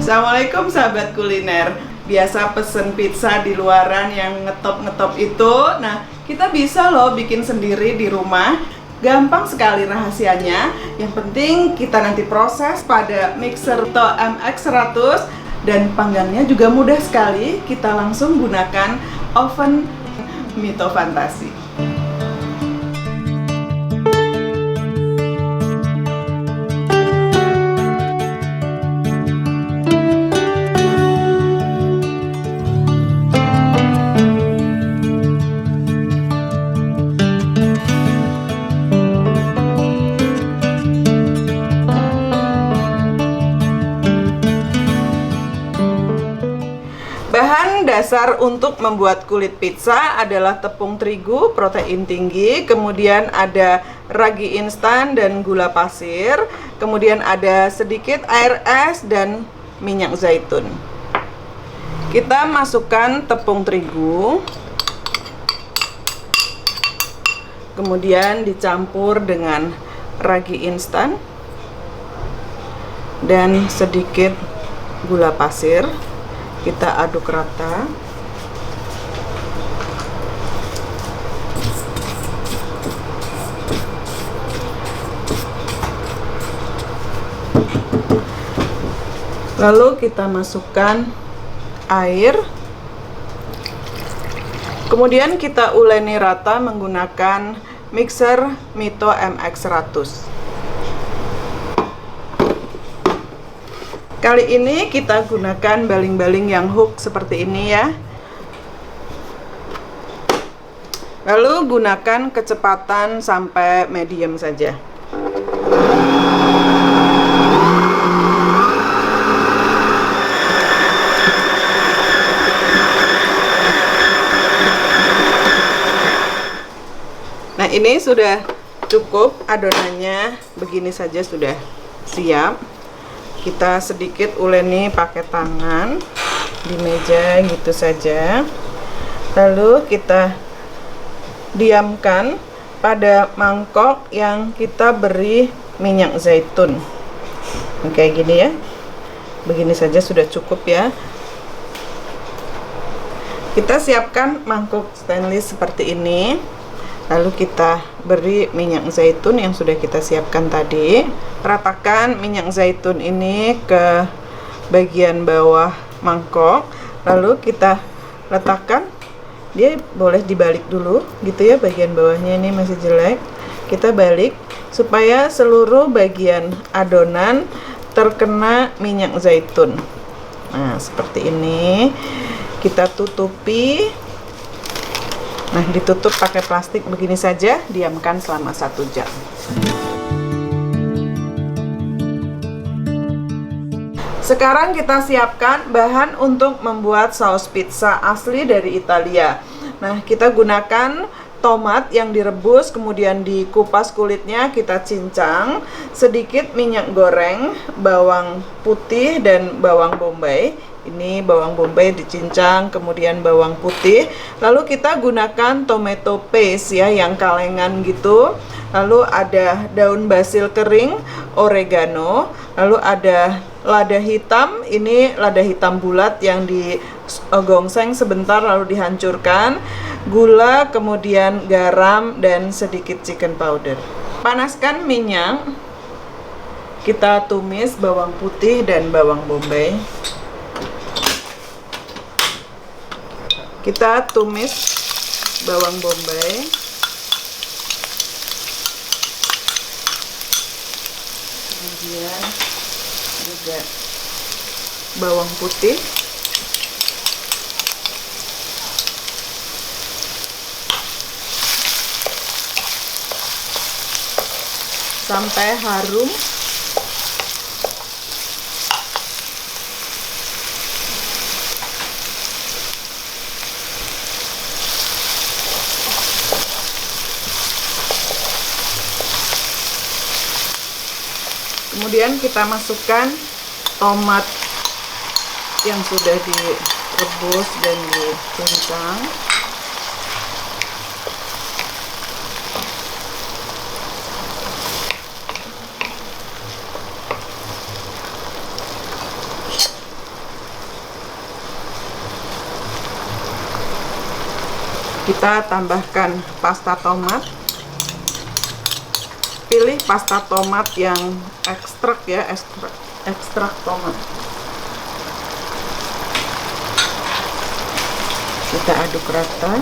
Assalamualaikum sahabat kuliner. Biasa pesen pizza di luaran yang ngetop-ngetop itu. Nah, kita bisa loh bikin sendiri di rumah. Gampang sekali rahasianya. Yang penting kita nanti proses pada mixer Mito MX100 dan panggangnya juga mudah sekali. Kita langsung gunakan oven Mito Fantasi. Bahan dasar untuk membuat kulit pizza adalah tepung terigu, protein tinggi, kemudian ada ragi instan dan gula pasir, kemudian ada sedikit air es dan minyak zaitun. Kita masukkan tepung terigu, kemudian dicampur dengan ragi instan dan sedikit gula pasir. Kita aduk rata. Lalu kita masukkan air. Kemudian kita uleni rata menggunakan mixer Mito MX100. Kali ini kita gunakan baling-baling yang hook seperti ini ya. Lalu gunakan kecepatan sampai medium saja. Nah, ini sudah cukup adonannya, begini saja sudah siap. Kita sedikit uleni pakai tangan di meja gitu saja. Lalu kita diamkan pada mangkok yang kita beri minyak zaitun. Kayak gini ya. Begini saja sudah cukup ya. Kita siapkan mangkok stainless seperti ini. Lalu kita beri minyak zaitun yang sudah kita siapkan tadi. Ratakan minyak zaitun ini ke bagian bawah mangkok. Lalu kita letakkan, dia boleh dibalik dulu gitu ya, bagian bawahnya ini masih jelek. Kita balik supaya seluruh bagian adonan terkena minyak zaitun. Nah, seperti ini. Kita tutupi. Nah, ditutup pakai plastik begini saja, diamkan selama 1 jam. Sekarang kita siapkan bahan untuk membuat saus pizza asli dari Italia. Nah, kita gunakan tomat yang direbus, kemudian dikupas kulitnya, kita cincang, sedikit minyak goreng, bawang putih dan bawang bombay. Ini bawang bombay dicincang, kemudian bawang putih. Lalu kita gunakan tomato paste ya, yang kalengan gitu. Lalu ada daun basil kering, oregano. Lalu ada lada hitam, ini lada hitam bulat yang digongseng sebentar lalu dihancurkan. Gula, kemudian garam dan sedikit chicken powder. Panaskan minyak. Kita tumis bawang putih dan bawang bombay. Kita tumis bawang bombay. Kemudian juga bawang putih. Sampai harum. Kemudian kita masukkan tomat yang sudah direbus dan dicincang. Kita tambahkan pasta tomat. Pilih pasta tomat yang ekstrak ya, ekstrak tomat. Kita aduk rata.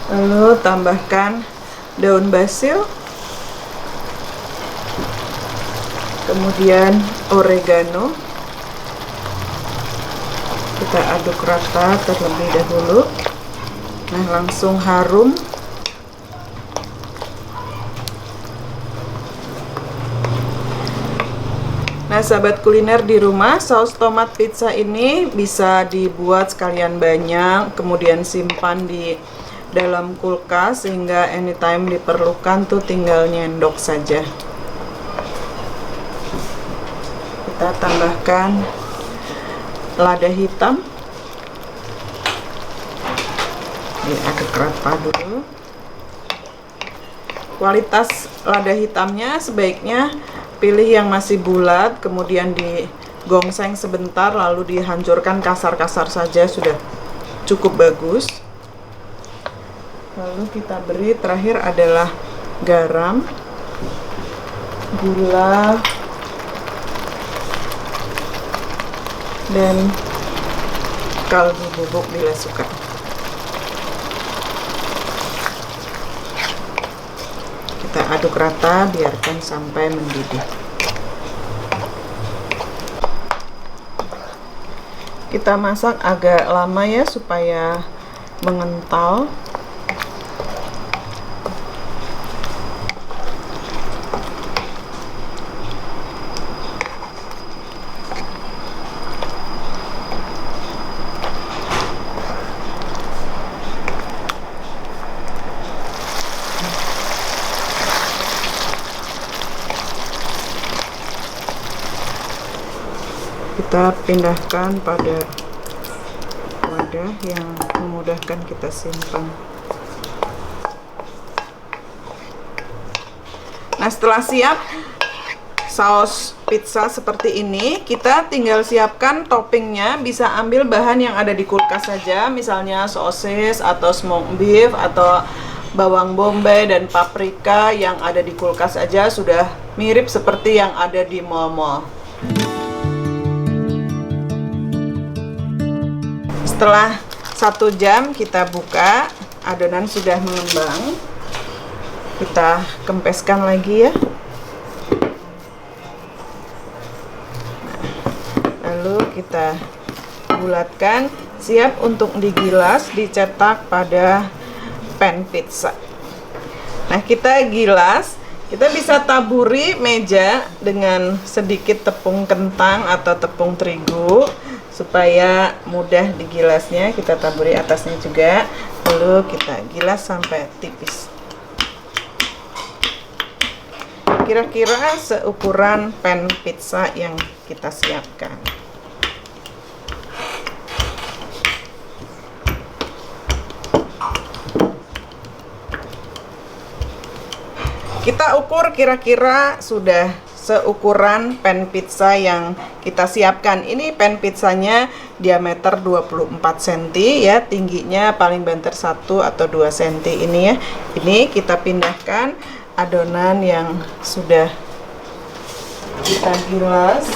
Lalu tambahkan daun basil, kemudian oregano. Kita aduk rata terlebih dahulu. Nah, langsung harum. Nah, sahabat kuliner di rumah, saus tomat pizza ini bisa dibuat sekalian banyak, kemudian simpan di dalam kulkas sehingga anytime diperlukan tuh tinggal nyendok saja. Kita tambahkan lada hitam. Diaduk rata dulu. Kualitas lada hitamnya sebaiknya pilih yang masih bulat, kemudian digongseng sebentar lalu dihancurkan kasar-kasar saja, sudah cukup bagus. Lalu kita beri terakhir adalah garam, gula, dan kaldu bubuk bila suka. Kita aduk rata, biarkan sampai mendidih. Kita masak agak lama ya supaya mengental. Kita pindahkan pada wadah yang memudahkan kita simpan. Nah, setelah siap saus pizza seperti ini, kita tinggal siapkan toppingnya. Bisa ambil bahan yang ada di kulkas saja, misalnya sosis atau smoked beef atau bawang bombay dan paprika yang ada di kulkas saja, sudah mirip seperti yang ada di mall-mall. Setelah 1 jam kita buka, adonan sudah mengembang. Kita kempeskan lagi ya. Lalu kita bulatkan, siap untuk digilas, dicetak pada pan pizza. Nah, kita gilas, kita bisa taburi meja dengan sedikit tepung kentang atau tepung terigu supaya mudah digilasnya. Kita taburi atasnya juga, lalu kita gilas sampai tipis. Kira-kira seukuran pan pizza yang kita siapkan. Kita ukur kira-kira sudah seukuran pan pizza yang kita siapkan. Ini pan pizzanya diameter 24 cm ya, tingginya paling banter 1 atau 2 cm ini ya. Ini kita pindahkan adonan yang sudah kita gilas.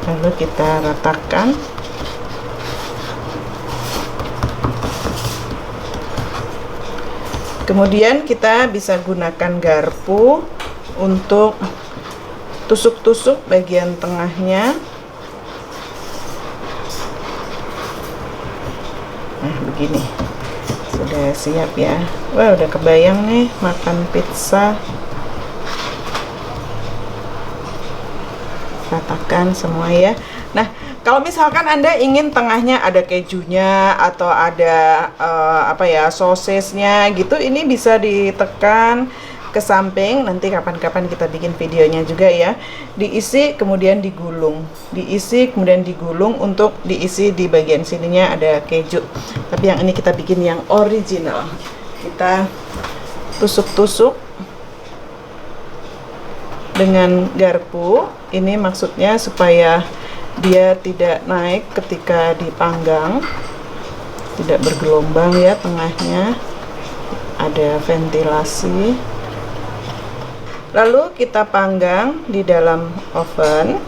Lalu kita ratakan. Kemudian kita bisa gunakan garpu untuk tusuk-tusuk bagian tengahnya. Nah, begini. Sudah siap ya. Wah, udah kebayang nih makan pizza. Ratakan semua ya. Nah, kalau misalkan Anda ingin tengahnya ada kejunya atau ada sosisnya gitu, ini bisa ditekan ke samping, nanti kapan-kapan kita bikin videonya juga ya. Diisi kemudian digulung, diisi kemudian digulung untuk diisi di bagian sininya ada keju. Tapi yang ini kita bikin yang original. Kita tusuk-tusuk dengan garpu. Ini maksudnya supaya dia tidak naik ketika dipanggang, tidak bergelombang ya, tengahnya ada ventilasi. Lalu kita panggang di dalam oven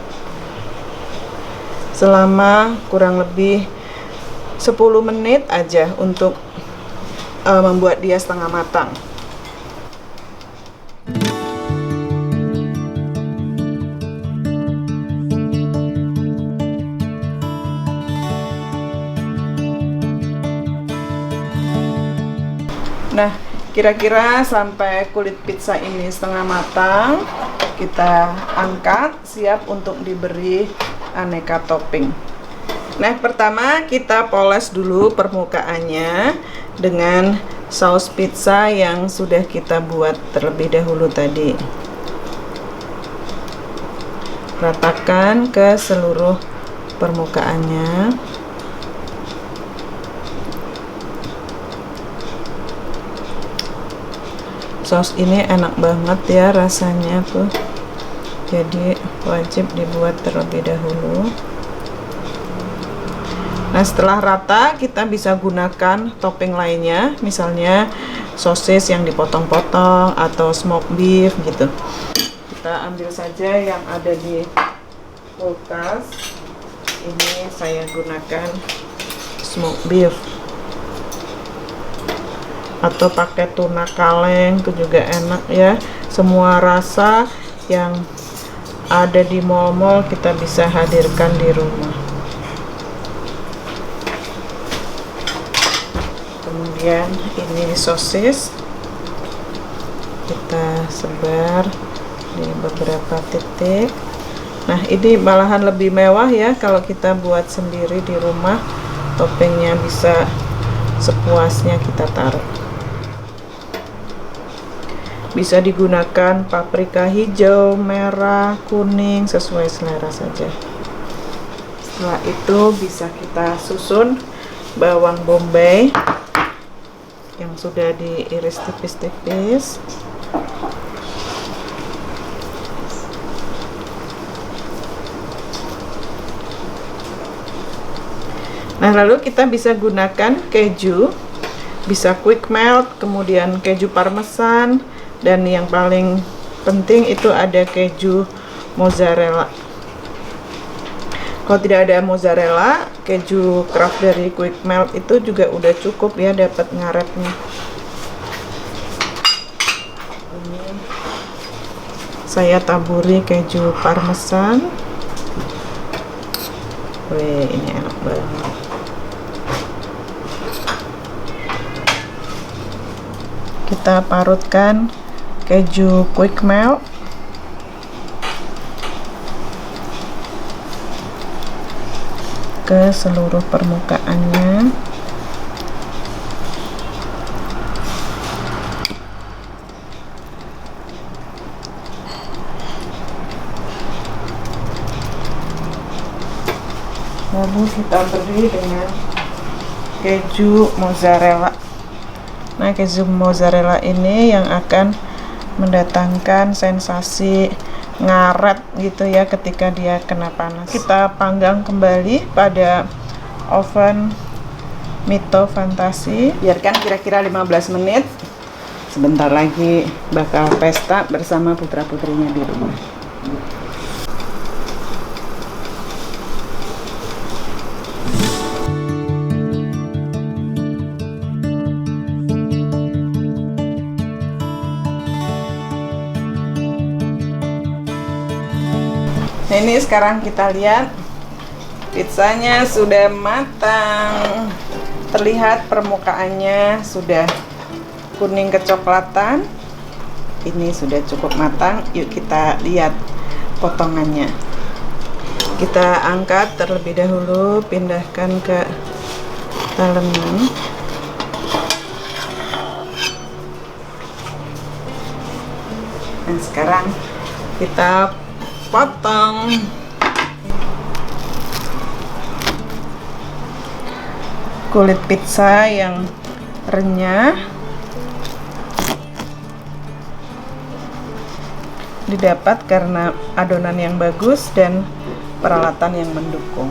selama kurang lebih 10 menit aja untuk membuat dia setengah matang. Nah, kira-kira sampai kulit pizza ini setengah matang, kita angkat, siap untuk diberi aneka topping. Nah, pertama kita poles dulu permukaannya dengan saus pizza yang sudah kita buat terlebih dahulu tadi. Ratakan ke seluruh permukaannya. Saus ini enak banget ya rasanya tuh, jadi wajib dibuat terlebih dahulu. Nah, setelah rata kita bisa gunakan topping lainnya, misalnya sosis yang dipotong-potong atau smoked beef gitu. Kita ambil saja yang ada di kulkas. Ini saya gunakan smoked beef, atau pakai tuna kaleng, itu juga enak ya. Semua rasa yang ada di mall-mall kita bisa hadirkan di rumah. Kemudian ini sosis, kita sebar di beberapa titik. Nah, ini malahan lebih mewah ya kalau kita buat sendiri di rumah. Toppingnya bisa sepuasnya kita taruh. Bisa digunakan paprika hijau, merah, kuning, sesuai selera saja. Setelah itu bisa kita susun bawang bombay yang sudah diiris tipis-tipis. Nah, lalu kita bisa gunakan keju, bisa quick melt, kemudian keju parmesan, dan yang paling penting itu ada keju mozzarella. Kalau tidak ada mozzarella, keju craft dari quick melt itu juga udah cukup ya, dapat ngaretnya. Ini saya taburi keju parmesan. Wih, ini enak banget. Kita parutkan keju quick melt. Ke seluruh permukaannya. Lalu kita beri dengan keju mozzarella. Nah, keju mozzarella ini yang akan mendatangkan sensasi ngaret gitu ya ketika dia kena panas. Kita panggang kembali pada oven Mito Fantasi. Biarkan kira-kira 15 menit. Sebentar lagi bakal pesta bersama putra-putrinya di rumah. Nah, ini sekarang kita lihat pizzanya sudah matang. Terlihat permukaannya sudah kuning kecoklatan. Ini sudah cukup matang. Yuk kita lihat potongannya. Kita angkat terlebih dahulu, pindahkan ke daleman. Nah, sekarang kita potong. Kulit pizza yang renyah didapat karena adonan yang bagus dan peralatan yang mendukung.